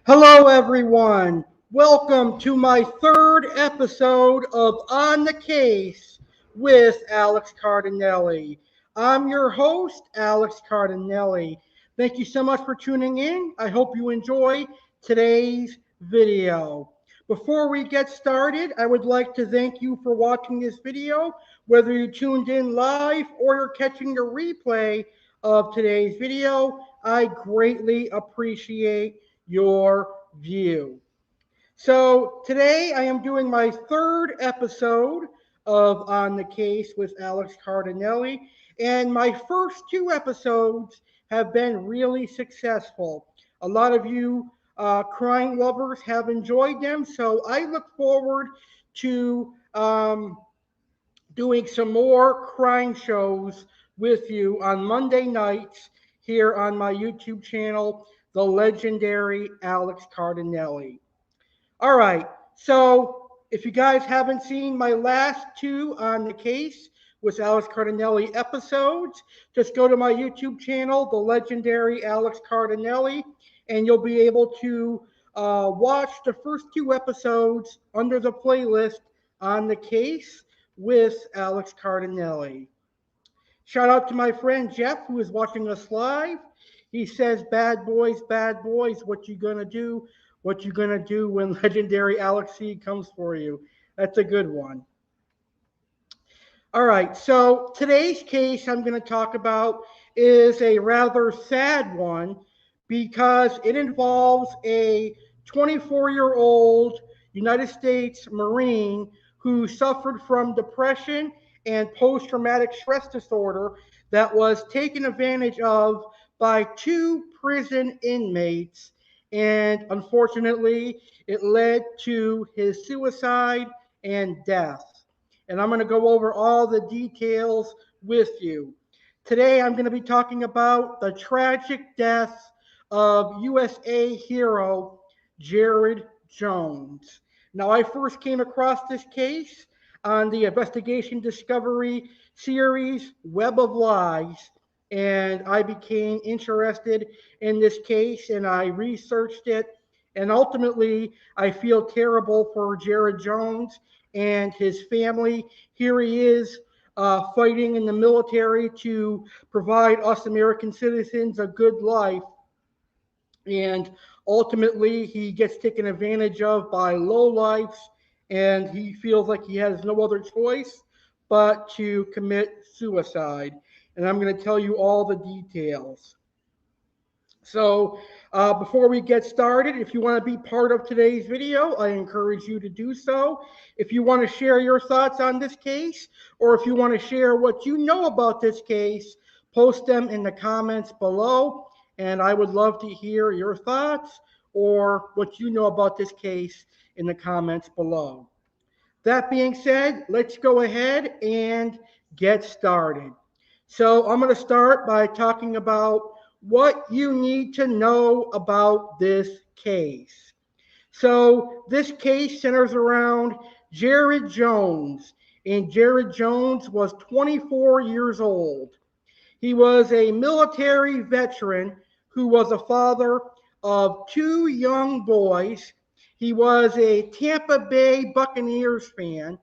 Hello, everyone. Welcome to my third episode of On the Case with Alex Cardinale. I'm your host, Alex Cardinale. Thank you so much for tuning in. I hope you enjoy today's video. Before we get started, I would like to thank you for watching this video, whether you tuned in live or you're catching the replay of today's video. I greatly appreciate your view. So today I am doing my third episode of On the Case with Alex Cardinale, and my first two episodes have been really successful. A lot of you crime lovers have enjoyed them, so I look forward to doing some more crime shows with you on Monday nights here on my YouTube channel, the legendary Alex Cardinale. All right, so if you guys haven't seen my last two On the Case with Alex Cardinale episodes, just go to my YouTube channel, the legendary Alex Cardinale, and you'll be able to watch the first two episodes under the playlist On the Case with Alex Cardinale. Shout out to my friend Jeff, who is watching us live. He says, bad boys, what you gonna do? What you gonna do when legendary Alex C comes for you? That's a good one. All right, so today's case I'm going to talk about is a rather sad one because it involves a 24-year-old United States Marine who suffered from depression and post-traumatic stress disorder that was taken advantage of by two prison inmates, and unfortunately it led to his suicide and death. And I'm going to go over all the details with you. Today, I'm going to be talking about the tragic death of USA hero Jared Jones. Now, I first came across this case on the Investigation Discovery series, Web of Lies, and I became interested in this case and I researched it. And ultimately, I feel terrible for Jared Jones and his family. Here he is fighting in the military to provide us American citizens a good life. And ultimately, he gets taken advantage of by lowlifes, and he feels like he has no other choice but to commit suicide. And I'm going to tell you all the details. So before we get started, if you want to be part of today's video, I encourage you to do so. If you want to share your thoughts on this case, or if you want to share what you know about this case, post them in the comments below, and I would love to hear your thoughts or what you know about this case in the comments below. That being said, let's go ahead and get started. So I'm going to start by talking about what you need to know about this case. So this case centers around Jared Jones, and Jared Jones was 24 years old. He was a military veteran who was a father of two young boys. He was a Tampa Bay Buccaneers fan,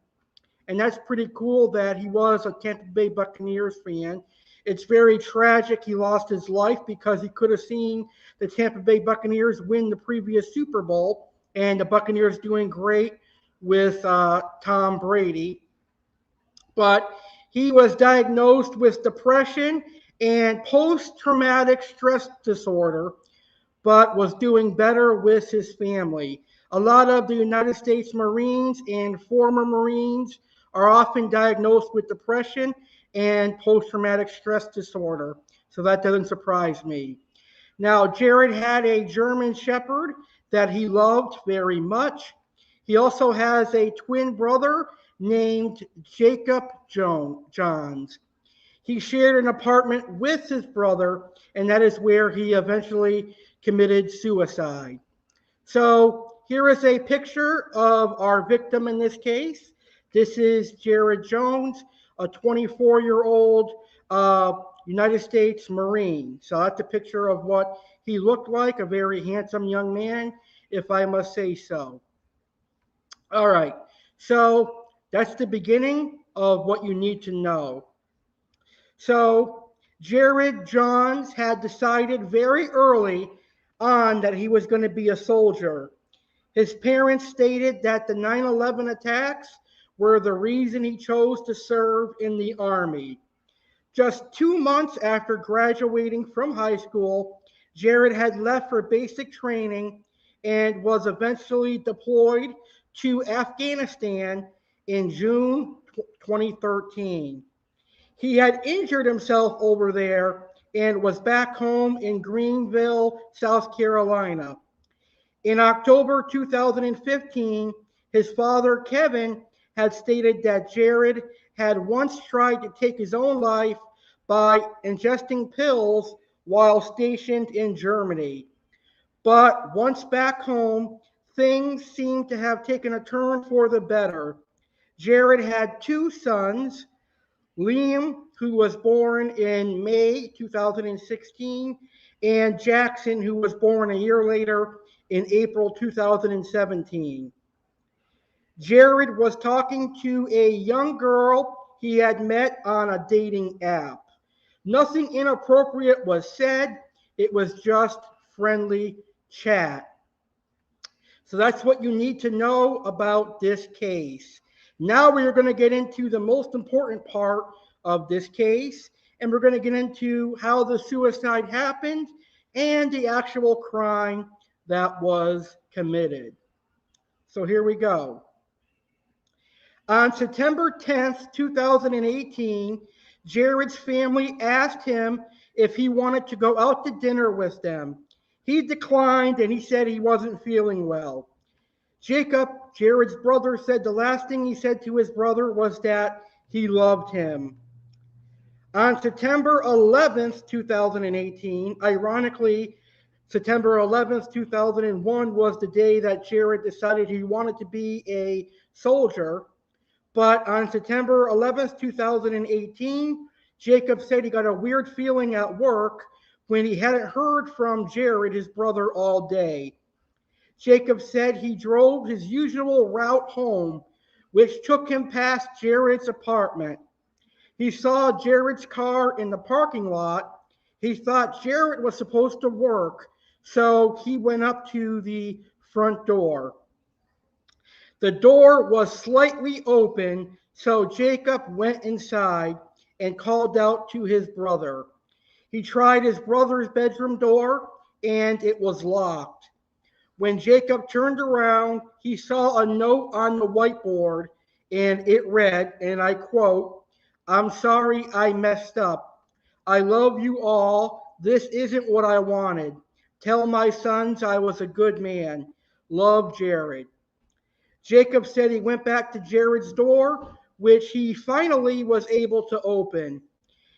and that's pretty cool that he was a Tampa Bay Buccaneers fan. It's very tragic he lost his life because he could have seen the Tampa Bay Buccaneers win the previous Super Bowl, and the Buccaneers doing great with Tom Brady. But he was diagnosed with depression and post-traumatic stress disorder, but was doing better with his family. A lot of the United States Marines and former Marines are often diagnosed with depression and post-traumatic stress disorder, so that doesn't surprise me. Now, Jared had a German Shepherd that he loved very much. He also has a twin brother named Jacob Johns. He shared an apartment with his brother, and that is where he eventually committed suicide. So here is a picture of our victim in this case. This is Jared Jones, a 24-year-old United States Marine. So that's a picture of what he looked like, a very handsome young man, if I must say so. All right, so that's the beginning of what you need to know. So Jared Johns had decided very early on that he was going to be a soldier. His parents stated that the 9/11 attacks were the reason he chose to serve in the Army. Just 2 months after graduating from high school, Jared had left for basic training and was eventually deployed to Afghanistan in June 2013. He had injured himself over there and was back home in Greenville, South Carolina. In October 2015, his father, Kevin, had stated that Jared had once tried to take his own life by ingesting pills while stationed in Germany. But once back home, things seemed to have taken a turn for the better. Jared had two sons, Liam, who was born in May 2016, and Jackson, who was born a year later in April 2017. Jared was talking to a young girl he had met on a dating app. Nothing inappropriate was said, it was just friendly chat. So that's what you need to know about this case. Now we are going to get into the most important part of this case, and we're going to get into how the suicide happened and the actual crime that was committed. So here we go. On September 10th, 2018, Jared's family asked him if he wanted to go out to dinner with them. He declined and he said he wasn't feeling well. Jacob, Jared's brother, said the last thing he said to his brother was that he loved him. On September 11th, 2018, ironically, September 11th, 2001 was the day that Jared decided he wanted to be a soldier. But on September 11th, 2018, Jacob said he got a weird feeling at work when he hadn't heard from Jared, his brother, all day. Jacob said he drove his usual route home, which took him past Jared's apartment. He saw Jared's car in the parking lot. He thought Jared was supposed to work, so he went up to the front door. The door was slightly open, so Jacob went inside and called out to his brother. He tried his brother's bedroom door, and it was locked. When Jacob turned around, he saw a note on the whiteboard, and it read, and I quote, "I'm sorry I messed up. I love you all. This isn't what I wanted. Tell my sons I was a good man. Love, Jared." Jacob said he went back to Jared's door, which he finally was able to open.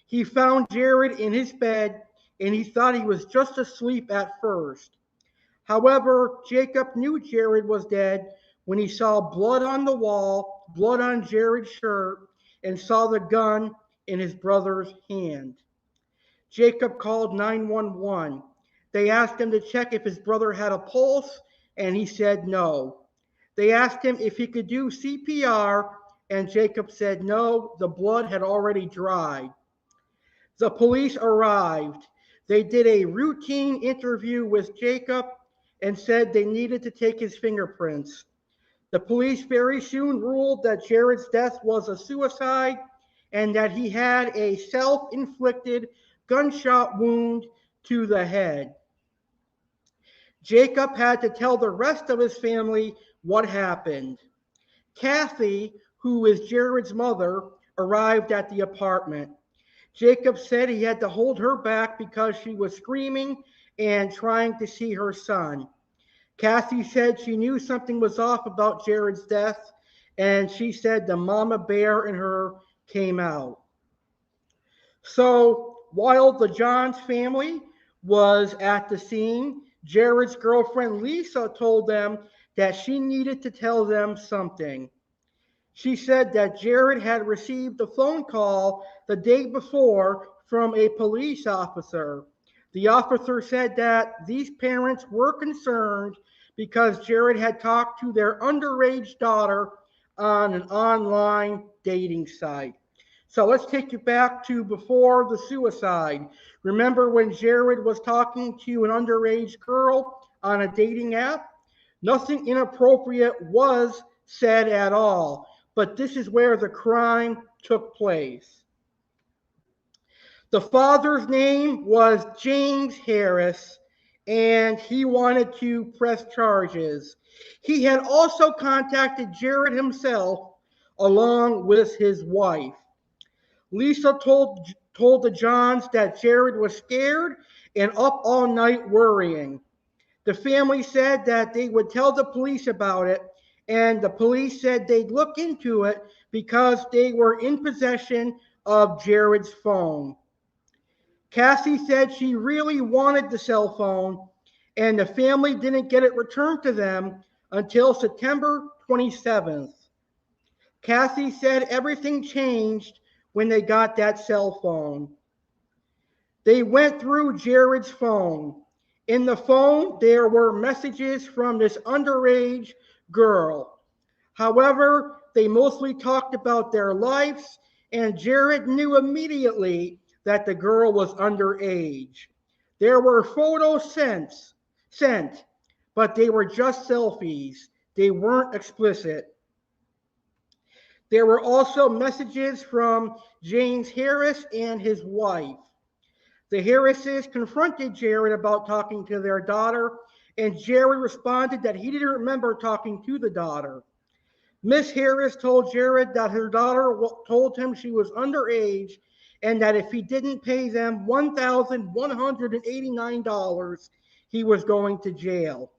He found Jared in his bed, and he thought he was just asleep at first. However, Jacob knew Jared was dead when he saw blood on the wall, blood on Jared's shirt, and saw the gun in his brother's hand. Jacob called 911. They asked him to check if his brother had a pulse, and he said no. They asked him if he could do CPR, and Jacob said no, the blood had already dried. The police arrived. They did a routine interview with Jacob and said they needed to take his fingerprints. The police very soon ruled that Jared's death was a suicide and that he had a self-inflicted gunshot wound to the head. Jacob had to tell the rest of his family what happened. Kathy, who is Jared's mother, arrived at the apartment. Jacob said he had to hold her back because she was screaming and trying to see her son. Kathy said she knew something was off about Jared's death, and she said the mama bear in her came out. So while the Johns family was at the scene, Jared's girlfriend Lisa told them that she needed to tell them something. She said that Jared had received a phone call the day before from a police officer. The officer said that these parents were concerned because Jared had talked to their underage daughter on an online dating site. So let's take you back to before the suicide. Remember when Jared was talking to an underage girl on a dating app? Nothing inappropriate was said at all, but this is where the crime took place. The father's name was James Harris, and he wanted to press charges. He had also contacted Jared himself along with his wife. Lisa told the Johns that Jared was scared and up all night worrying. The family said that they would tell the police about it, and the police said they'd look into it because they were in possession of Jared's phone. Cassie said she really wanted the cell phone, and the family didn't get it returned to them until September 27th. Cassie said everything changed when they got that cell phone. They went through Jared's phone. In the phone, there were messages from this underage girl. However, they mostly talked about their lives, and Jared knew immediately that the girl was underage. There were photos sent, but they were just selfies. They weren't explicit. There were also messages from James Harris and his wife. The Harrises confronted Jared about talking to their daughter, and Jared responded that he didn't remember talking to the daughter. Miss Harris told Jared that her daughter told him she was underage and that if he didn't pay them $1,189, he was going to jail.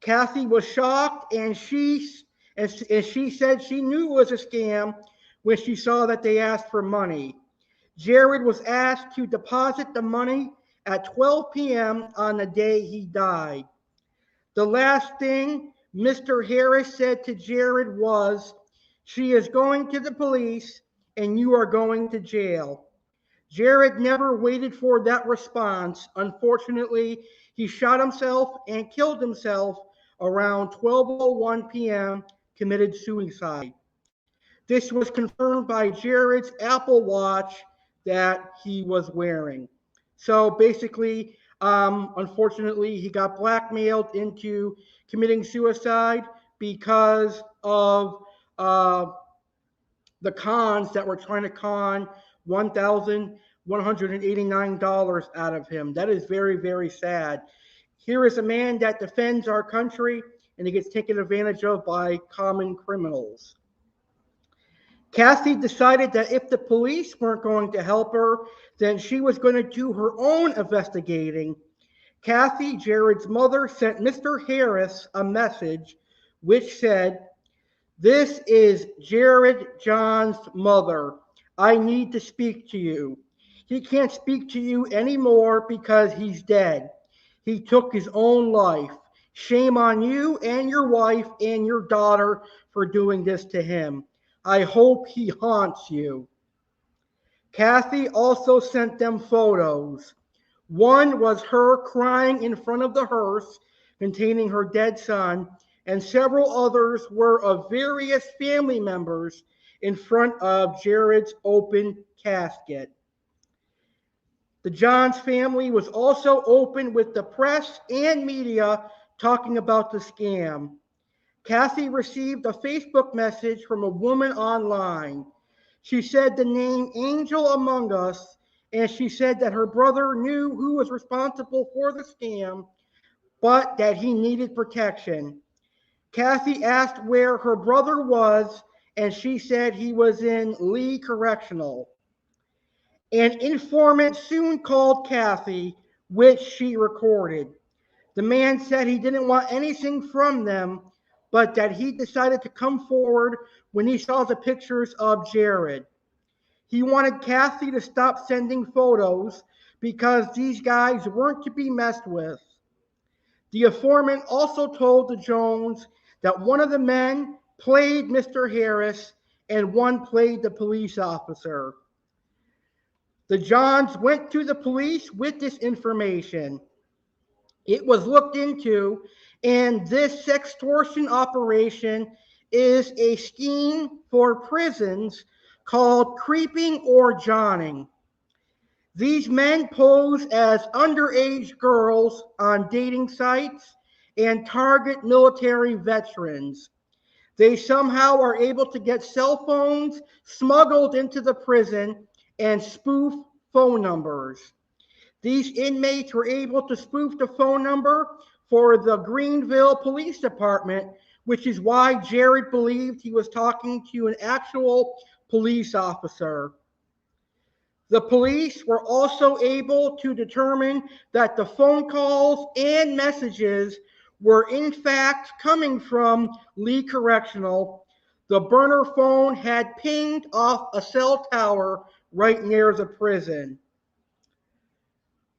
Kathy was shocked, and she said she knew it was a scam when she saw that they asked for money. Jared was asked to deposit the money at 12 p.m. on the day he died. The last thing Mr. Harris said to Jared was, "She is going to the police and you are going to jail." Jared never waited for that response. Unfortunately, he shot himself and killed himself around 12:01 p.m., committed suicide. This was confirmed by Jared's Apple Watch that he was wearing. So basically, unfortunately, he got blackmailed into committing suicide because of the cons that were trying to con $1,189 out of him. That is very, very sad. Here is a man that defends our country, and he gets taken advantage of by common criminals. Kathy decided that if the police weren't going to help her, then she was going to do her own investigating. Kathy, Jared's mother, sent Mr. Harris a message which said, "This is Jared John's mother. I need to speak to you. He can't speak to you anymore because he's dead. He took his own life. Shame on you and your wife and your daughter for doing this to him. I hope he haunts you." Kathy also sent them photos. One was her crying in front of the hearse containing her dead son, and several others were of various family members in front of Jared's open casket. The Johns family was also open with the press and media talking about the scam. Kathy received a Facebook message from a woman online. She said the name Angel Among Us, and she said that her brother knew who was responsible for the scam, but that he needed protection. Kathy asked where her brother was, and she said he was in Lee Correctional. An informant soon called Kathy, which she recorded. The man said he didn't want anything from them, but that he decided to come forward when he saw the pictures of Jared. He wanted Kathy to stop sending photos because these guys weren't to be messed with. The informant also told the Jones that one of the men played Mr. Harris and one played the police officer. The Johns went to the police with this information. It was looked into, and this sextortion operation is a scheme for prisons called creeping or johning. These men pose as underage girls on dating sites and target military veterans. They somehow are able to get cell phones smuggled into the prison and spoof phone numbers. These inmates were able to spoof the phone number for the Greenville Police Department, which is why Jared believed he was talking to an actual police officer. The police were also able to determine that the phone calls and messages were in fact coming from Lee Correctional. The burner phone had pinged off a cell tower right near the prison.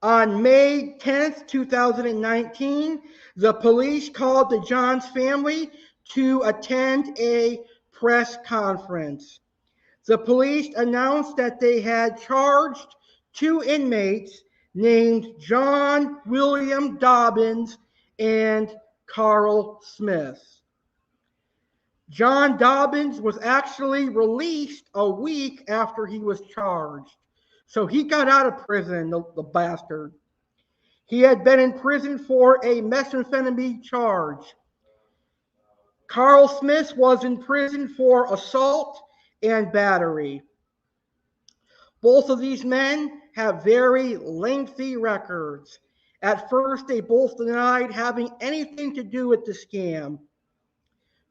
On May 10th, 2019, the police called the Johns family to attend a press conference. The police announced that they had charged two inmates named John William Dobbins and Carl Smith. John Dobbins was actually released a week after he was charged. So he got out of prison, the bastard. He had been in prison for a methamphetamine charge. Carl Smith was in prison for assault and battery. Both of these men have very lengthy records. At first, they both denied having anything to do with the scam.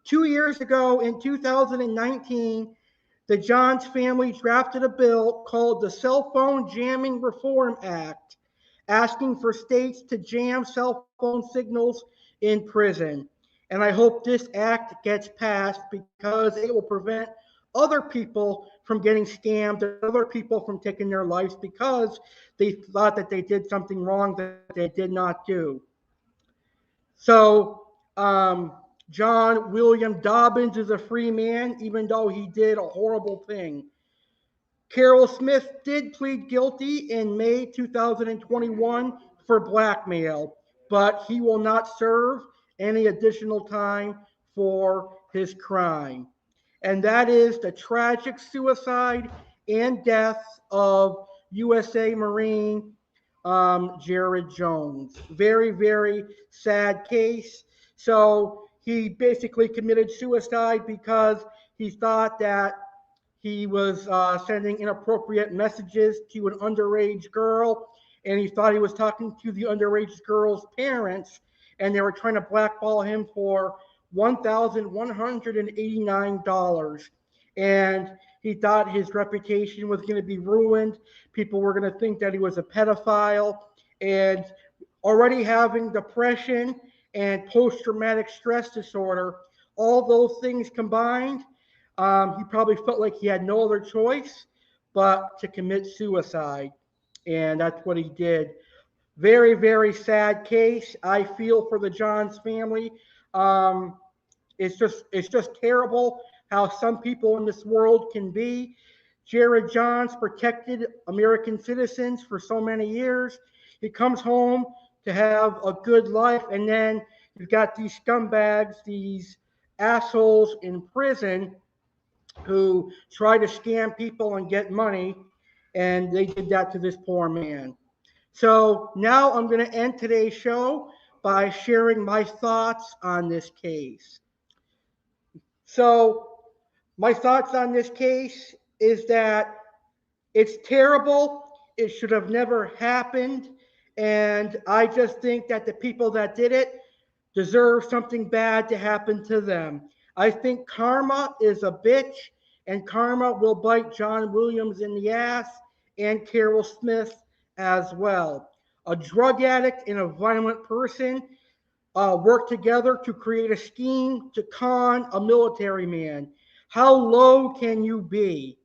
2 years ago, in 2019, the Johns family drafted a bill called the Cell Phone Jamming Reform Act, asking for states to jam cell phone signals in prison. And I hope this act gets passed because it will prevent other people from getting scammed and other people from taking their lives because they thought that they did something wrong that they did not do. So, John William Dobbins is a free man, even though he did a horrible thing. Carol Smith did plead guilty in May 2021 for blackmail, but he will not serve any additional time for his crime. And that is the tragic suicide and death of USA Marine Jared Jones. Very, very sad case. So he basically committed suicide because he thought that he was sending inappropriate messages to an underage girl, and he thought he was talking to the underage girl's parents, and they were trying to blackball him for $1,189. And he thought his reputation was going to be ruined. People were going to think that he was a pedophile. And already having depression and post-traumatic stress disorder, all those things combined, he probably felt like he had no other choice but to commit suicide. And that's what he did. Very, very sad case. I feel for the Johns family. It's just terrible how some people in this world can be. Jared Johns protected American citizens for so many years. He comes home to have a good life, and then you've got these scumbags, these assholes in prison who try to scam people and get money, and they did that to this poor man. So now I'm going to end today's show by sharing my thoughts on this case. So my thoughts on this case is that it's terrible. It should have never happened. And I just think that the people that did it deserve something bad to happen to them. I think karma is a bitch, and karma will bite John Williams in the ass and Carol Smith as well. A drug addict and a violent person work together to create a scheme to con a military man. How low can you be?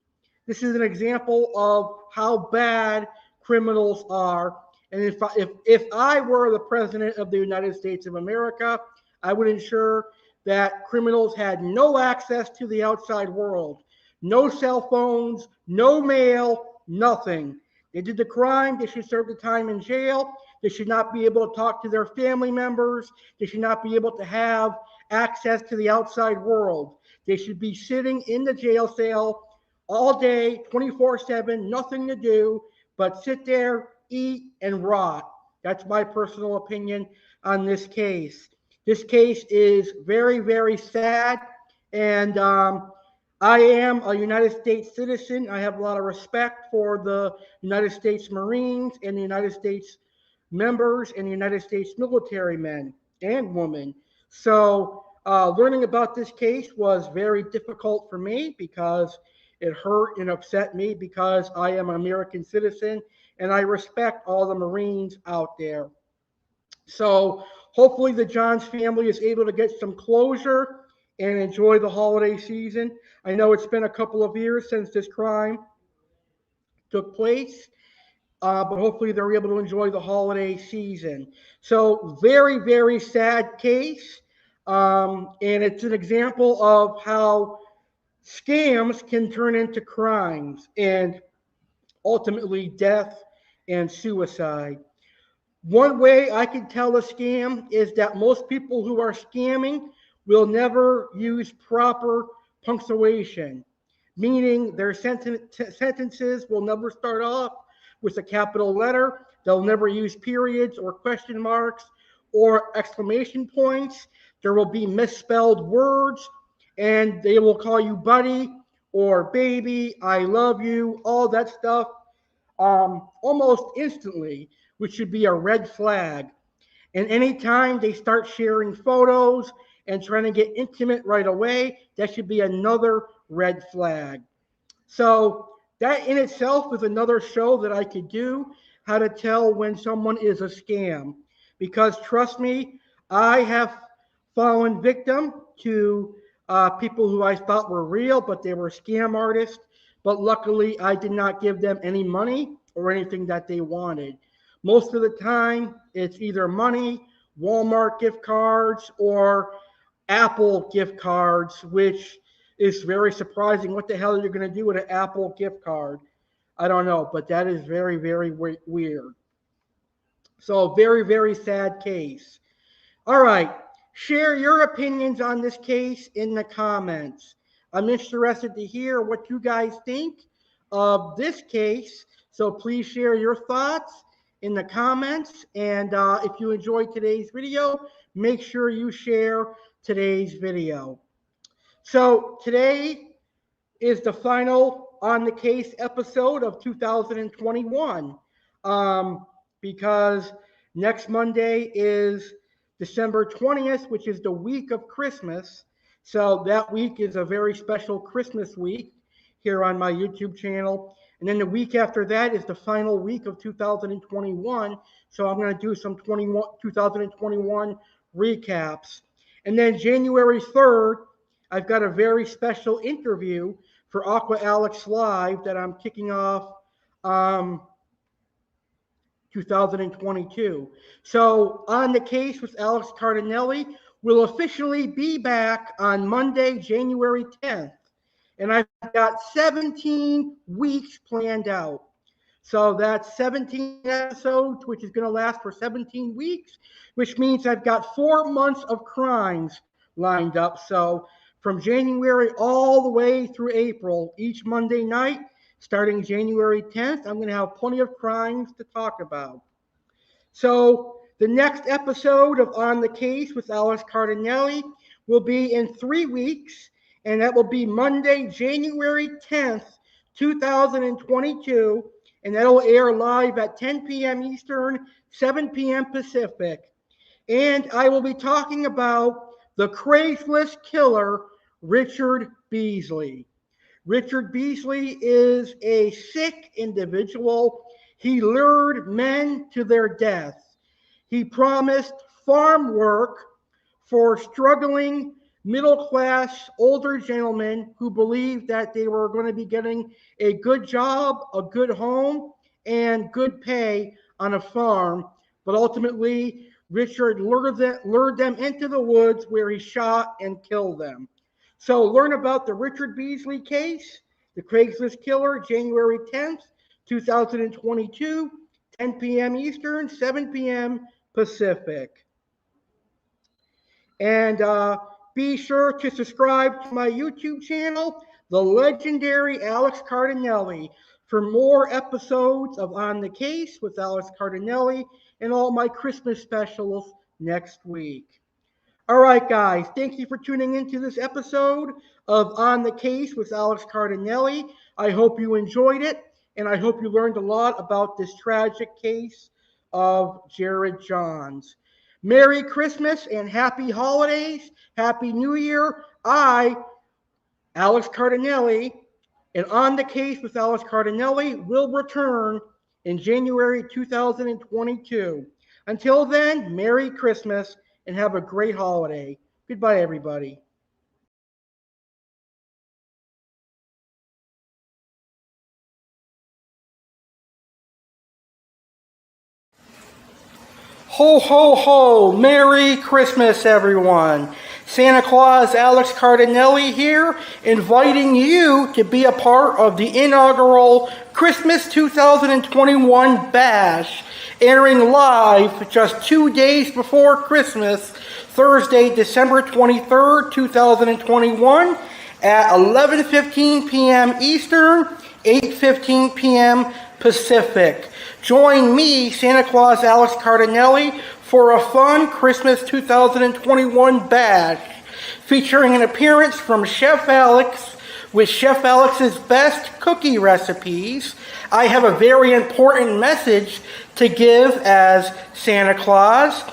This is an example of how bad criminals are. And if I were the president of the United States of America, I would ensure that criminals had no access to the outside world, no cell phones, no mail, nothing. They did the crime. They should serve the time in jail. They should not be able to talk to their family members. They should not be able to have access to the outside world. They should be sitting in the jail cell all day, 24/7, nothing to do but sit there, eat, and rot. That's my personal opinion on this case. This case is very, very sad, and I am a United States citizen. I have a lot of respect for the United States Marines and the United States members and the United States military men and women. So learning about this case was very difficult for me because it hurt and upset me because I am an American citizen and I respect all the Marines out there. So hopefully the Johns family is able to get some closure and enjoy the holiday season. I know it's been a couple of years since this crime took place, but hopefully they're able to enjoy the holiday season. So very, very sad case. And it's an example of how scams can turn into crimes and ultimately death and suicide. One way I can tell a scam is that most people who are scamming will never use proper punctuation, meaning their sentences will never start off with a capital letter. They'll never use periods or question marks or exclamation points. There will be misspelled words, and they will call you buddy or baby, I love you, all that stuff almost instantly, which should be a red flag. And anytime they start sharing photos and trying to get intimate right away, that should be another red flag. So that in itself is another show that I could do, how to tell when someone is a scam. Because trust me, I have fallen victim to people who I thought were real, but they were scam artists. But luckily, I did not give them any money or anything that they wanted. Most of the time, it's either money, Walmart gift cards, or Apple gift cards, which is very surprising. What the hell are you going to do with an Apple gift card? I don't know, but that is very, very weird. So, very, very sad case. All right, share your opinions on this case in the comments. I'm interested to hear what you guys think of this case. So please share your thoughts in the comments. And if you enjoyed today's video, make sure you share today's video. So today is the final On the Case episode of 2021 because next Monday is December 20th, which is the week of Christmas. So that week is a very special Christmas week here on my YouTube channel. And then the week after that is the final week of 2021. So I'm going to do some 2021 recaps. And then January 3rd, I've got a very special interview for Aqua Alex Live that I'm kicking off 2022. So On the Case with Alex Cardinale will officially be back on Monday, January 10th. And I've got 17 weeks planned out. So that's 17 episodes, which is going to last for 17 weeks, which means I've got 4 months of crimes lined up. So from January all the way through April, each Monday night, starting January 10th, I'm going to have plenty of crimes to talk about. So the next episode of On the Case with Alex Cardinale will be in 3 weeks, and that will be Monday, January 10th, 2022, and that will air live at 10 p.m. Eastern, 7 p.m. Pacific. And I will be talking about the Craigslist killer, Richard Beasley. Richard Beasley is a sick individual. He lured men to their death. He promised farm work for struggling middle-class older gentlemen who believed that they were going to be getting a good job, a good home, and good pay on a farm. But ultimately, Richard lured them into the woods where he shot and killed them. So learn about the Richard Beasley case, the Craigslist killer, January 10th, 2022, 10 p.m. Eastern, 7 p.m. Pacific. And be sure to subscribe to my YouTube channel, the legendary Alex Cardinale, for more episodes of On the Case with Alex Cardinale and all my Christmas specials next week. All right, guys, thank you for tuning into this episode of On the Case with Alex Cardinale. I hope you enjoyed it, and I hope you learned a lot about this tragic case of Jared Johns. Merry Christmas and happy holidays. Happy New Year. Alex Cardinale, and On the Case with Alex Cardinale will return in January 2022. Until then, Merry Christmas and have a great holiday. Goodbye, everybody. Ho, ho, ho! Merry Christmas, everyone. Santa Claus Alex Cardinale here, inviting you to be a part of the inaugural Christmas 2021 Bash, airing live just 2 days before Christmas, Thursday, December 23rd, 2021, at 11:15 p.m. Eastern, 8:15 p.m. Pacific. Join me, Santa Claus Alex Cardinale, for a fun Christmas 2021 bash, featuring an appearance from Chef Alex with Chef Alex's best cookie recipes. I have a very important message to give as Santa Claus,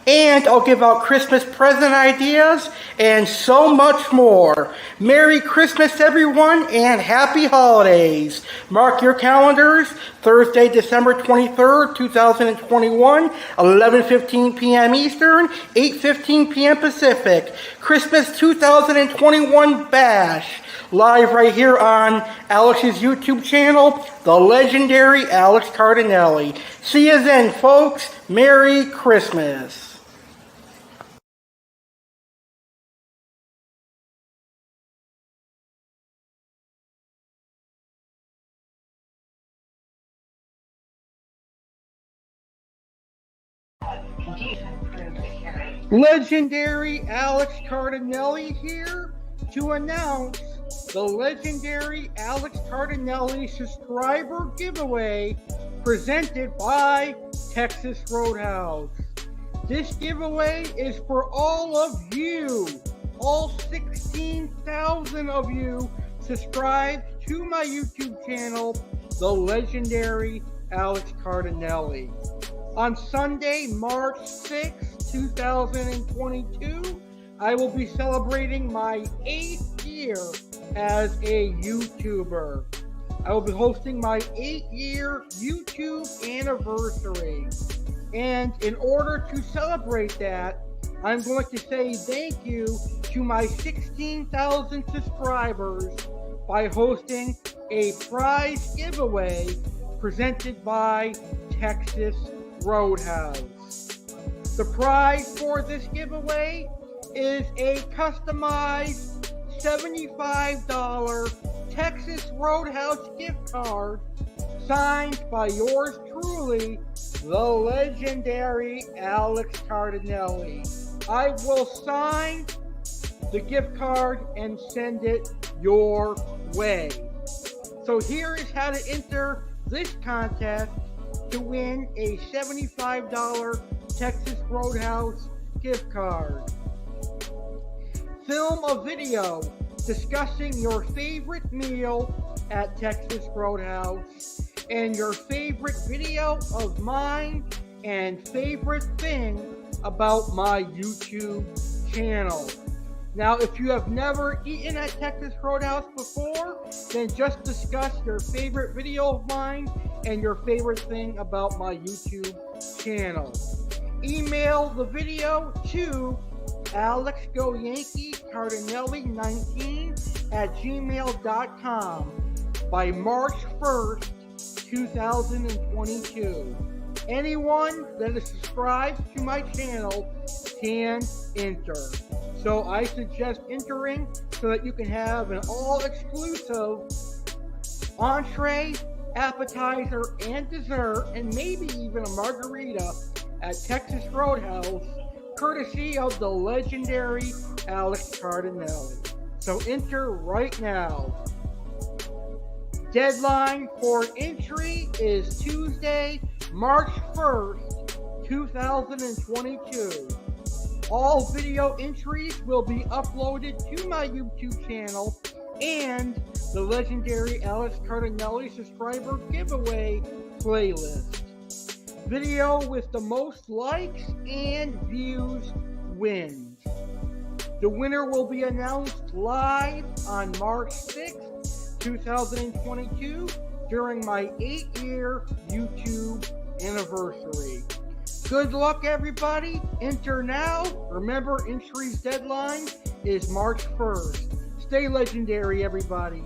and I'll give out Christmas present ideas and so much more. Merry Christmas, everyone, and happy holidays. Mark your calendars, Thursday, December 23rd, 2021, 11:15 p.m. Eastern, 8:15 p.m. Pacific. Christmas 2021 Bash, live right here on Alex's YouTube channel, the legendary Alex Cardinale. See you then, folks. Merry Christmas. Legendary Alex Cardinale here to announce the legendary Alex Cardinale subscriber giveaway presented by Texas Roadhouse. This giveaway is for all of you, all 16,000 of you subscribed to my YouTube channel, the legendary Alex Cardinale. On Sunday, March 6th, 2022, I will be celebrating my 8th year as a YouTuber. I will be hosting my 8-year YouTube anniversary. And in order to celebrate that, I'm going to say thank you to my 16,000 subscribers by hosting a prize giveaway presented by Texas Roadhouse. The prize for this giveaway is a customized $75 Texas Roadhouse gift card signed by yours truly, the legendary Alex Cardinale. I will sign the gift card and send it your way. So here is how to enter this contest to win a $75 Texas Roadhouse gift card. Film a video discussing your favorite meal at Texas Roadhouse and your favorite video of mine and favorite thing about my YouTube channel. Now, if you have never eaten at Texas Roadhouse before, then just discuss your favorite video of mine and your favorite thing about my YouTube channel. Email the video to alexgoyankiecardinale19@gmail.com by March 1st, 2022. Anyone that is subscribed to my channel can enter. So I suggest entering so that you can have an all-exclusive entree appetizer, and dessert, and maybe even a margarita at Texas Roadhouse, courtesy of the legendary Alex Cardinale. So enter right now. Deadline for entry is Tuesday, March 1st, 2022. All video entries will be uploaded to my YouTube channel and the legendary Alex Cardinale subscriber giveaway playlist. Video with the most likes and views wins. The winner will be announced live on March 6th, 2022 during my 8-year YouTube anniversary. Good luck, everybody. Enter now. Remember, entry's deadline is March 1st. Stay legendary, everybody.